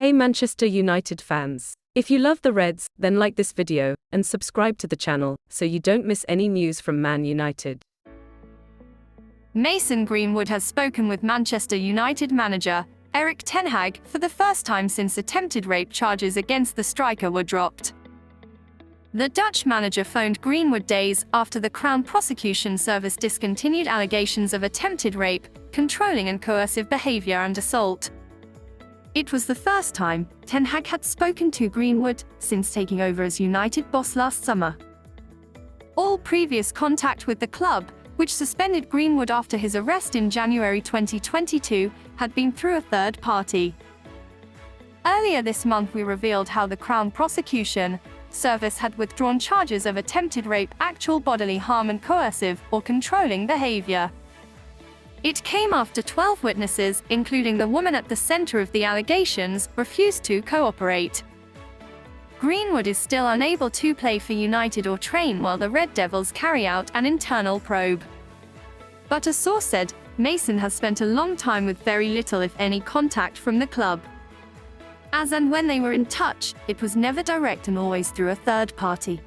Hey Manchester United fans. If you love the Reds, then like this video, and subscribe to the channel, so you don't miss any news from Man United. Mason Greenwood has spoken with Manchester United manager, Erik ten Hag, for the first time since attempted rape charges against the striker were dropped. The Dutch manager phoned Greenwood days after the Crown Prosecution Service discontinued allegations of attempted rape, controlling and coercive behaviour and assault. It was the first time ten Hag had spoken to Greenwood since taking over as United boss last summer. All previous contact with the club, which suspended Greenwood after his arrest in January 2022, had been through a third party. Earlier this month we revealed how the Crown Prosecution Service had withdrawn charges of attempted rape, actual bodily harm and coercive or controlling behavior. It came after 12 witnesses, including the woman at the center of the allegations, refused to cooperate. Greenwood is still unable to play for United or train while the Red Devils carry out an internal probe. But a source said, Mason has spent a long time with very little if any contact from the club. As and when they were in touch, it was never direct and always through a third party.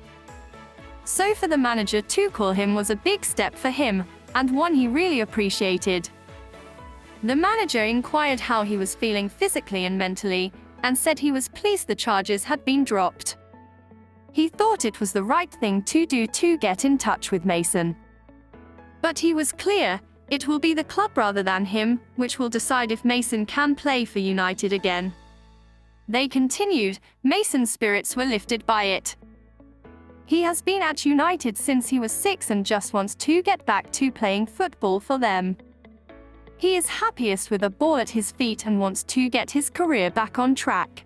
So for the manager to call him was a big step for him, and one he really appreciated. The manager inquired how he was feeling physically and mentally, and said he was pleased the charges had been dropped. He thought it was the right thing to do to get in touch with Mason. But he was clear, it will be the club rather than him, which will decide if Mason can play for United again. They continued, Mason's spirits were lifted by it. He has been at United since he was 6 and just wants to get back to playing football for them. He is happiest with a ball at his feet and wants to get his career back on track.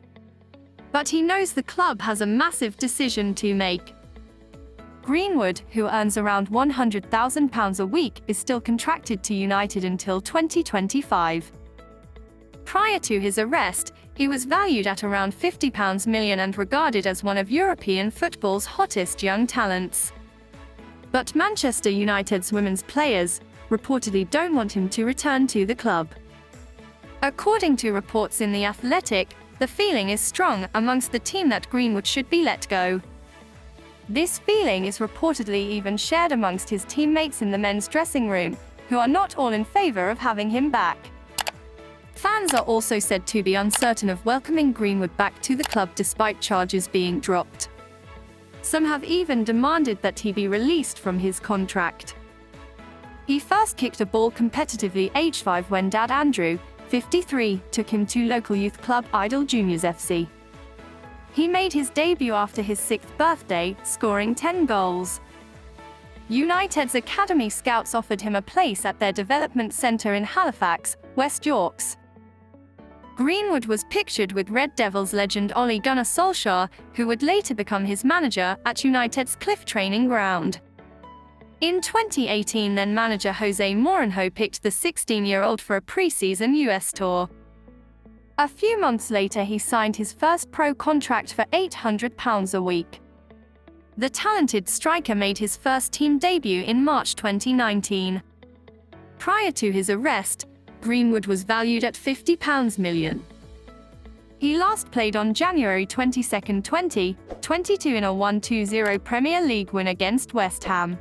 But he knows the club has a massive decision to make. Greenwood, who earns around £100,000 a week, is still contracted to United until 2025. Prior to his arrest, he was valued at around £50 million and regarded as one of European football's hottest young talents. But Manchester United's women's players reportedly don't want him to return to the club. According to reports in The Athletic, the feeling is strong amongst the team that Greenwood should be let go. This feeling is reportedly even shared amongst his teammates in the men's dressing room, who are not all in favour of having him back. Fans are also said to be uncertain of welcoming Greenwood back to the club despite charges being dropped. Some have even demanded that he be released from his contract. He first kicked a ball competitively aged 5 when dad Andrew, 53, took him to local youth club Idle Juniors FC. He made his debut after his 6th birthday, scoring 10 goals. United's academy scouts offered him a place at their development centre in Halifax, West Yorks. Greenwood was pictured with Red Devils legend Ole Gunnar Solskjaer, who would later become his manager, at United's Cliff training ground. In 2018 then manager Jose Mourinho picked the 16-year-old for a pre-season US tour. A few months later he signed his first pro contract for £800 a week. The talented striker made his first team debut in March 2019. Prior to his arrest, Greenwood was valued at £50 million. He last played on January 22, 2022 in a 1-2-0 Premier League win against West Ham.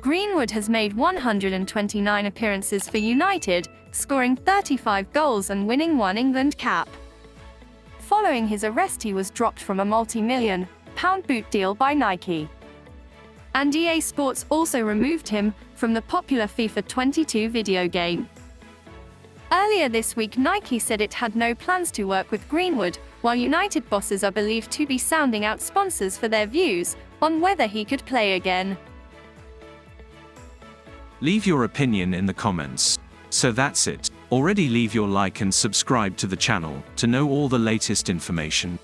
Greenwood has made 129 appearances for United, scoring 35 goals and winning 1 England cap. Following his arrest he was dropped from a multi-million-pound boot deal by Nike. And EA Sports also removed him from the popular FIFA 22 video game. Earlier this week Nike said it had no plans to work with Greenwood, while United bosses are believed to be sounding out sponsors for their views on whether he could play again. Leave your opinion in the comments. So that's it. Already leave your like and subscribe to the channel to know all the latest information.